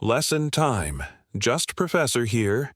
Lesson time. JustProfessor here.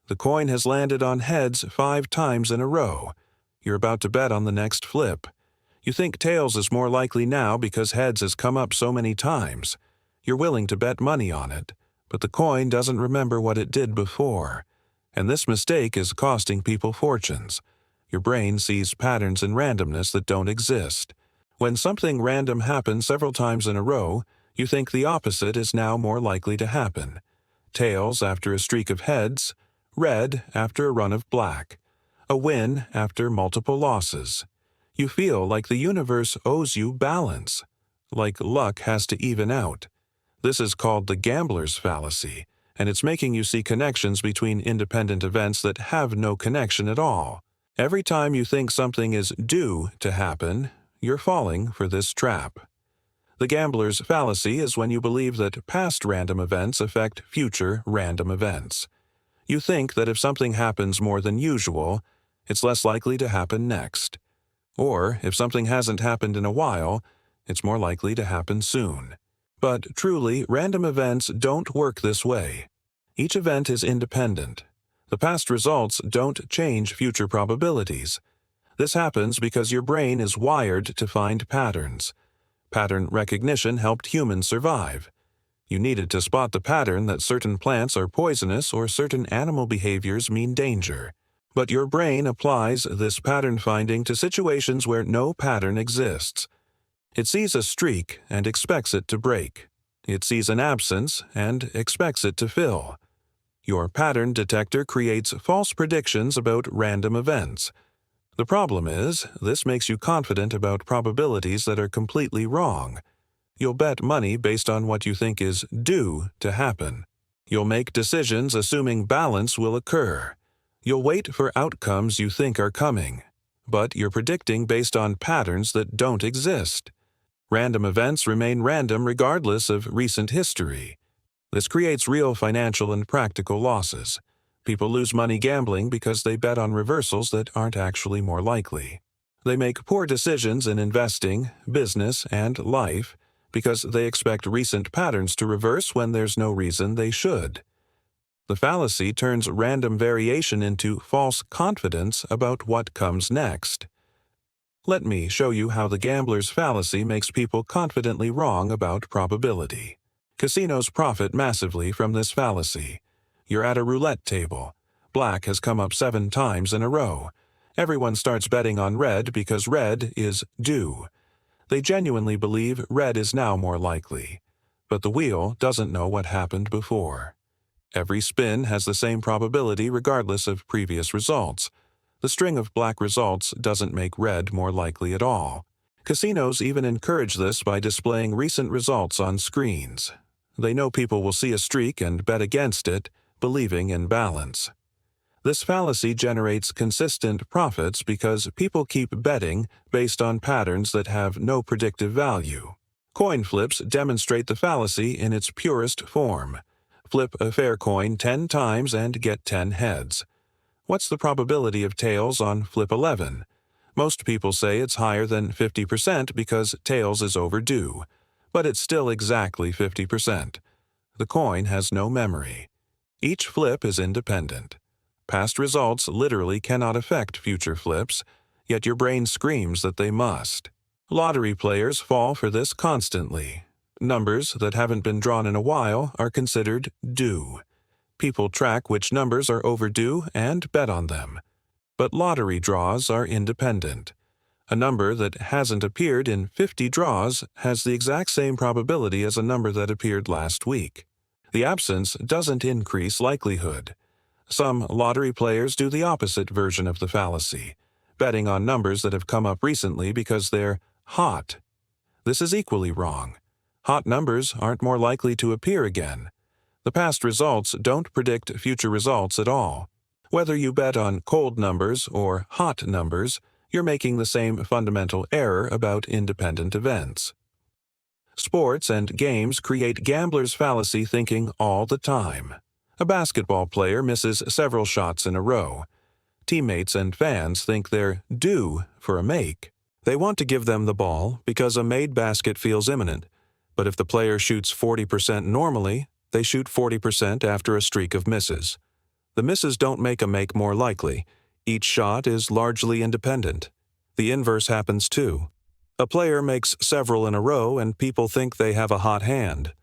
The coin has landed on heads 5 times in a row. You're about to bet on the next flip. You think tails is more likely now because heads has come up so many times. You're willing to bet money on it, but the coin doesn't remember what it did before. And this mistake is costing people fortunes. Your brain sees patterns in randomness that don't exist. When something random happens several times in a row, you think the opposite is now more likely to happen. Tails after a streak of heads, red after a run of black, a win after multiple losses. You feel like the universe owes you balance, like luck has to even out. This is called the gambler's fallacy, and it's making you see connections between independent events that have no connection at all. Every time you think something is due to happen, you're falling for this trap. The gambler's fallacy is when you believe that past random events affect future random events. You think that if something happens more than usual, it's less likely to happen next. Or, if something hasn't happened in a while, it's more likely to happen soon. But truly, random events don't work this way. Each event is independent. The past results don't change future probabilities. This happens because your brain is wired to find patterns. Pattern recognition helped humans survive. You needed to spot the pattern that certain plants are poisonous or certain animal behaviors mean danger. But your brain applies this pattern finding to situations where no pattern exists. It sees a streak and expects it to break. It sees an absence and expects it to fill. Your pattern detector creates false predictions about random events. The problem is, this makes you confident about probabilities that are completely wrong. You'll bet money based on what you think is due to happen. You'll make decisions assuming balance will occur. You'll wait for outcomes you think are coming. But you're predicting based on patterns that don't exist. Random events remain random regardless of recent history. This creates real financial and practical losses. People lose money gambling because they bet on reversals that aren't actually more likely. They make poor decisions in investing, business, and life because they expect recent patterns to reverse when there's no reason they should. The fallacy turns random variation into false confidence about what comes next. Let me show you how the gambler's fallacy makes people confidently wrong about probability. Casinos profit massively from this fallacy. You're at a roulette table. Black has come up 7 times in a row. Everyone starts betting on red because red is due. They genuinely believe red is now more likely. But the wheel doesn't know what happened before. Every spin has the same probability regardless of previous results. The string of black results doesn't make red more likely at all. Casinos even encourage this by displaying recent results on screens. They know people will see a streak and bet against it, believing in balance. This fallacy generates consistent profits because people keep betting based on patterns that have no predictive value. Coin flips demonstrate the fallacy in its purest form. Flip a fair coin 10 times and get 10 heads. What's the probability of tails on flip 11? Most people say it's higher than 50% because tails is overdue, but it's still exactly 50%. The coin has no memory. Each flip is independent. Past results literally cannot affect future flips, yet your brain screams that they must. Lottery players fall for this constantly. Numbers that haven't been drawn in a while are considered due. People track which numbers are overdue and bet on them. But lottery draws are independent. A number that hasn't appeared in 50 draws has the exact same probability as a number that appeared last week. The absence doesn't increase likelihood. Some lottery players do the opposite version of the fallacy, betting on numbers that have come up recently because they're hot. This is equally wrong. Hot numbers aren't more likely to appear again. The past results don't predict future results at all. Whether you bet on cold numbers or hot numbers, you're making the same fundamental error about independent events. Sports and games create gambler's fallacy thinking all the time. A basketball player misses several shots in a row. Teammates and fans think they're due for a make. They want to give them the ball because a made basket feels imminent. But if the player shoots 40% normally, They shoot 40% after a streak of misses. The misses don't make a make more likely. Each shot is largely independent. The inverse happens too. A player makes several in a row and people think they have a hot hand.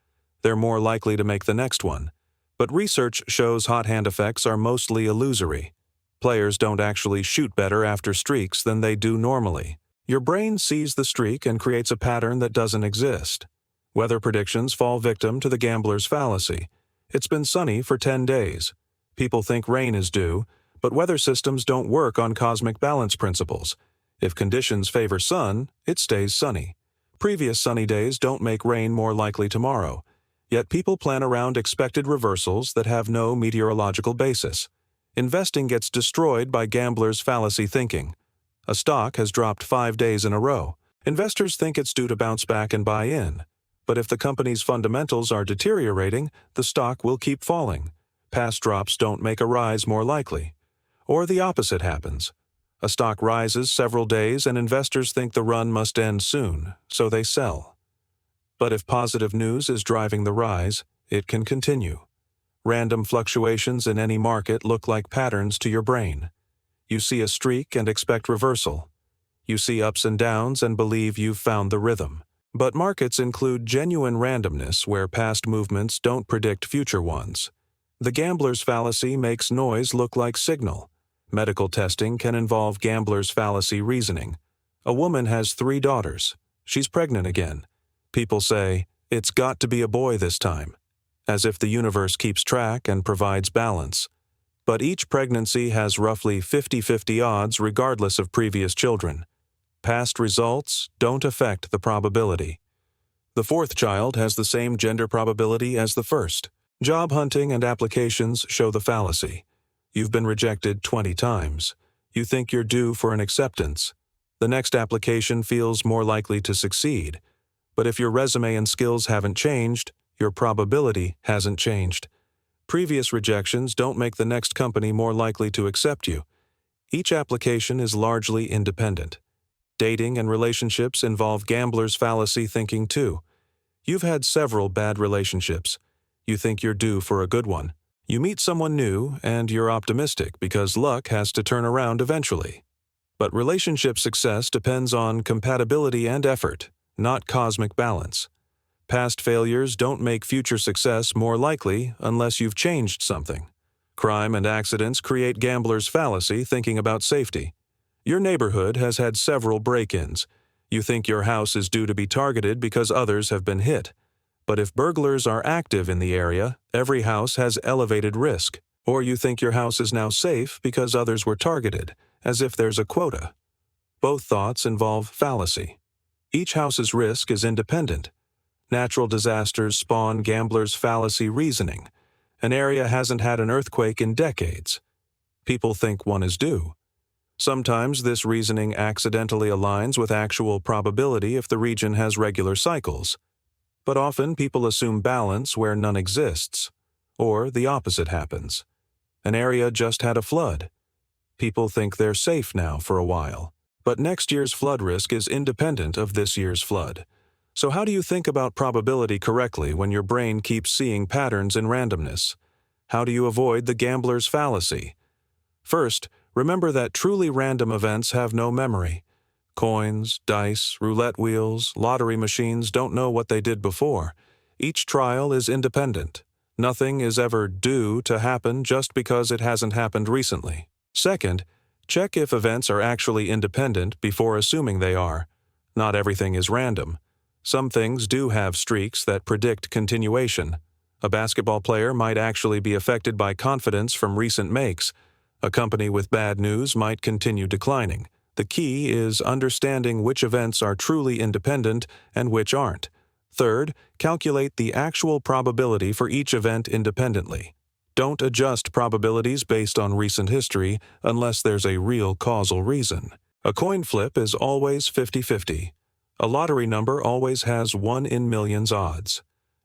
They're more likely to make the next one. But research shows hot hand effects are mostly illusory. Players don't actually shoot better after streaks than they do normally. Your brain sees the streak and creates a pattern that doesn't exist. Weather predictions fall victim to the gambler's fallacy. It's been sunny for 10 days. People think rain is due, but weather systems don't work on cosmic balance principles. If conditions favor sun, it stays sunny. Previous sunny days don't make rain more likely tomorrow. Yet people plan around expected reversals that have no meteorological basis. Investing gets destroyed by gamblers' fallacy thinking. A stock has dropped 5 days in a row. Investors think it's due to bounce back and buy in. But if the company's fundamentals are deteriorating, the stock will keep falling. Past drops don't make a rise more likely. Or the opposite happens. A stock rises several days and investors think the run must end soon, so they sell. But if positive news is driving the rise, it can continue. Random fluctuations in any market look like patterns to your brain. You see a streak and expect reversal. You see ups and downs and believe you've found the rhythm. But markets include genuine randomness where past movements don't predict future ones. The gambler's fallacy makes noise look like signal. Medical testing can involve gambler's fallacy reasoning. A woman has 3 daughters. She's pregnant again. People say, "It's got to be a boy this time," as if the universe keeps track and provides balance. But each pregnancy has roughly 50-50 odds regardless of previous children. Past results don't affect the probability. The 4th child has the same gender probability as the 1st. Job hunting and applications show the fallacy. You've been rejected 20 times. You think you're due for an acceptance. The next application feels more likely to succeed. But if your resume and skills haven't changed, your probability hasn't changed. Previous rejections don't make the next company more likely to accept you. Each application is largely independent. Dating and relationships involve gambler's fallacy thinking too. You've had several bad relationships. You think you're due for a good one. You meet someone new and you're optimistic because luck has to turn around eventually. But relationship success depends on compatibility and effort, not cosmic balance. Past failures don't make future success more likely unless you've changed something. Crime and accidents create gambler's fallacy thinking about safety. Your neighborhood has had several break-ins. You think your house is due to be targeted because others have been hit. But if burglars are active in the area, every house has elevated risk. Or you think your house is now safe because others were targeted, as if there's a quota. Both thoughts involve fallacy. Each house's risk is independent. Natural disasters spawn gambler's fallacy reasoning. An area hasn't had an earthquake in decades. People think one is due. Sometimes this reasoning accidentally aligns with actual probability if the region has regular cycles. But often people assume balance where none exists. Or the opposite happens. An area just had a flood. People think they're safe now for a while. But next year's flood risk is independent of this year's flood. So how do you think about probability correctly when your brain keeps seeing patterns in randomness? How do you avoid the gambler's fallacy? First, remember that truly random events have no memory. Coins, dice, roulette wheels, lottery machines don't know what they did before. Each trial is independent. Nothing is ever due to happen just because it hasn't happened recently. Second, check if events are actually independent before assuming they are. Not everything is random. Some things do have streaks that predict continuation. A basketball player might actually be affected by confidence from recent makes. A company with bad news might continue declining. The key is understanding which events are truly independent and which aren't. Third, calculate the actual probability for each event independently. Don't adjust probabilities based on recent history unless there's a real causal reason. A coin flip is always 50-50. A lottery number always has 1 in millions odds.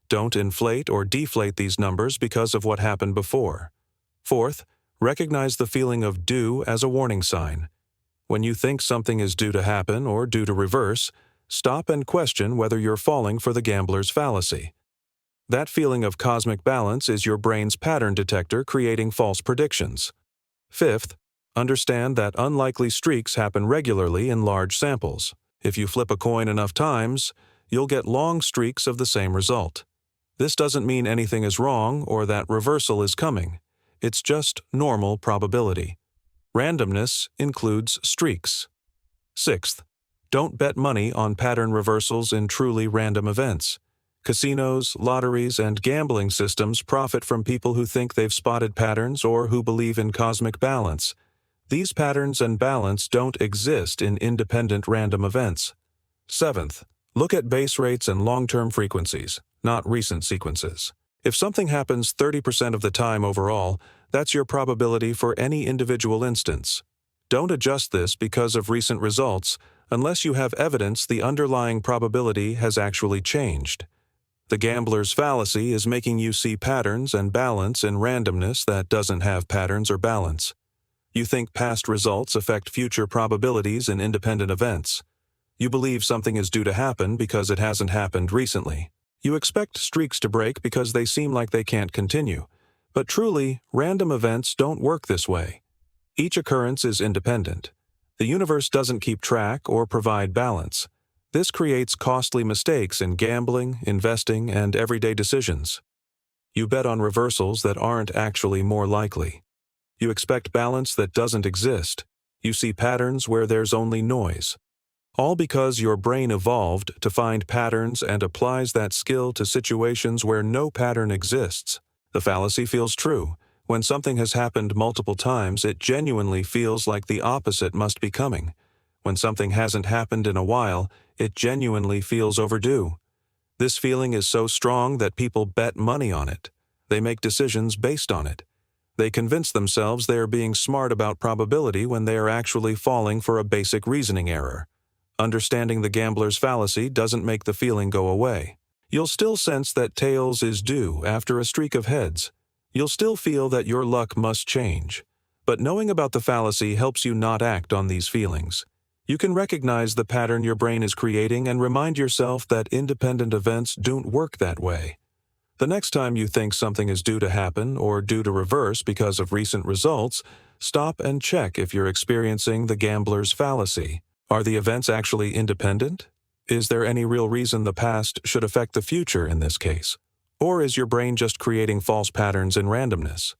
Don't inflate or deflate these numbers because of what happened before. Fourth, recognize the feeling of due as a warning sign. When you think something is due to happen or due to reverse, stop and question whether you're falling for the gambler's fallacy. That feeling of cosmic balance is your brain's pattern detector creating false predictions. Fifth, understand that unlikely streaks happen regularly in large samples. If you flip a coin enough times, you'll get long streaks of the same result. This doesn't mean anything is wrong or that reversal is coming. It's just normal probability. Randomness includes streaks. Sixth, don't bet money on pattern reversals in truly random events. Casinos, lotteries, and gambling systems profit from people who think they've spotted patterns or who believe in cosmic balance. These patterns and balance don't exist in independent random events. Seventh, look at base rates and long-term frequencies, not recent sequences. If something happens 30% of the time overall, that's your probability for any individual instance. Don't adjust this because of recent results unless you have evidence the underlying probability has actually changed. The gambler's fallacy is making you see patterns and balance in randomness that doesn't have patterns or balance. You think past results affect future probabilities in independent events. You believe something is due to happen because it hasn't happened recently. You expect streaks to break because they seem like they can't continue. But truly, random events don't work this way. Each occurrence is independent. The universe doesn't keep track or provide balance. This creates costly mistakes in gambling, investing, and everyday decisions. You bet on reversals that aren't actually more likely. You expect balance that doesn't exist. You see patterns where there's only noise. All because your brain evolved to find patterns and applies that skill to situations where no pattern exists. The fallacy feels true. When something has happened multiple times, it genuinely feels like the opposite must be coming. When something hasn't happened in a while, it genuinely feels overdue. This feeling is so strong that people bet money on it. They make decisions based on it. They convince themselves they are being smart about probability when they are actually falling for a basic reasoning error. Understanding the gambler's fallacy doesn't make the feeling go away. You'll still sense that tails is due after a streak of heads. You'll still feel that your luck must change. But knowing about the fallacy helps you not act on these feelings. You can recognize the pattern your brain is creating and remind yourself that independent events don't work that way. The next time you think something is due to happen or due to reverse because of recent results, stop and check if you're experiencing the gambler's fallacy. Are the events actually independent? Is there any real reason the past should affect the future in this case? Or is your brain just creating false patterns in randomness?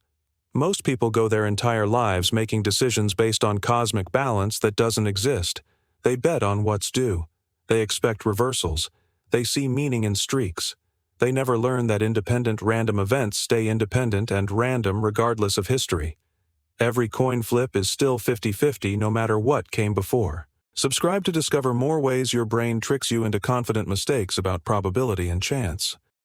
Most people go their entire lives making decisions based on cosmic balance that doesn't exist. They bet on what's due. They expect reversals. They see meaning in streaks. They never learn that independent random events stay independent and random regardless of history. Every coin flip is still 50-50 no matter what came before. Subscribe to discover more ways your brain tricks you into confident mistakes about probability and chance.